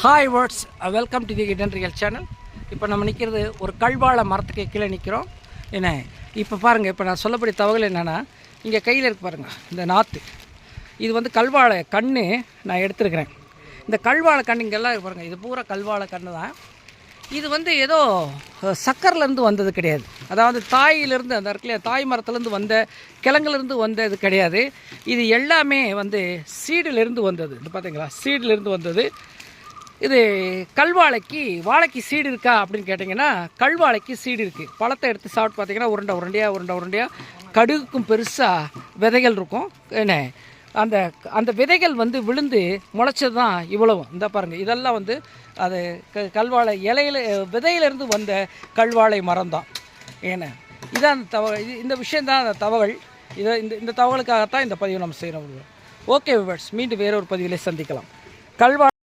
Hi words, welcome to the hidden real channel. இப்போ நம்ம நிற்கிறது ஒரு கல்வாழை மரத்துக்கு கீழே நிற்கிறோம். என்ன இப்போ பாருங்கள், இப்போ நான் சொல்லக்கூடிய தகவல் என்னென்னா, இங்கே கையில் இருக்கு பாருங்கள் இந்த நாற்று. இது வந்து கல்வாழை கன்று நான் எடுத்துருக்கிறேன். இந்த கல்வாழை கன்று இங்கெல்லாம் பாருங்கள், இது பூரா கல்வாழை கன்று தான். இது வந்து ஏதோ சக்கர்லேருந்து வந்தது கிடையாது. அதாவது தாயிலிருந்து அந்த இடத்துல தாய் மரத்துலேருந்து வந்த கிழங்குலேருந்து வந்தது கிடையாது. இது எல்லாமே வந்து சீடிலிருந்து வந்தது. இது பார்த்தீங்களா, சீடிலிருந்து வந்தது. இது கல்வாழைக்கு வாழைக்கு சீடு இருக்கா அப்படின்னு கேட்டிங்கன்னா, கல்வாழைக்கு சீடு இருக்குது. பழத்தை எடுத்து சாப்பிட்டு பார்த்தீங்கன்னா உருண்டையாக கடுகுக்கும் பெருசாக விதைகள் இருக்கும். என்ன அந்த அந்த விதைகள் வந்து விழுந்து முளைச்சது தான் இவ்வளவும். இந்த பாருங்கள், இதெல்லாம் வந்து அது கல்வாழை இலையில விதையிலேருந்து வந்த கல்வாழை மரம் தான். ஏன்னா இதான் இந்த விஷயந்தான் அந்த தகவல். இந்த தகவலுக்காகத்தான் இந்த பதிவு நம்ம செய்கிறோம். ஓகே விவர்ஸ், மீண்டும் வேறொரு பதிவிலே சந்திக்கலாம். கல்வாழை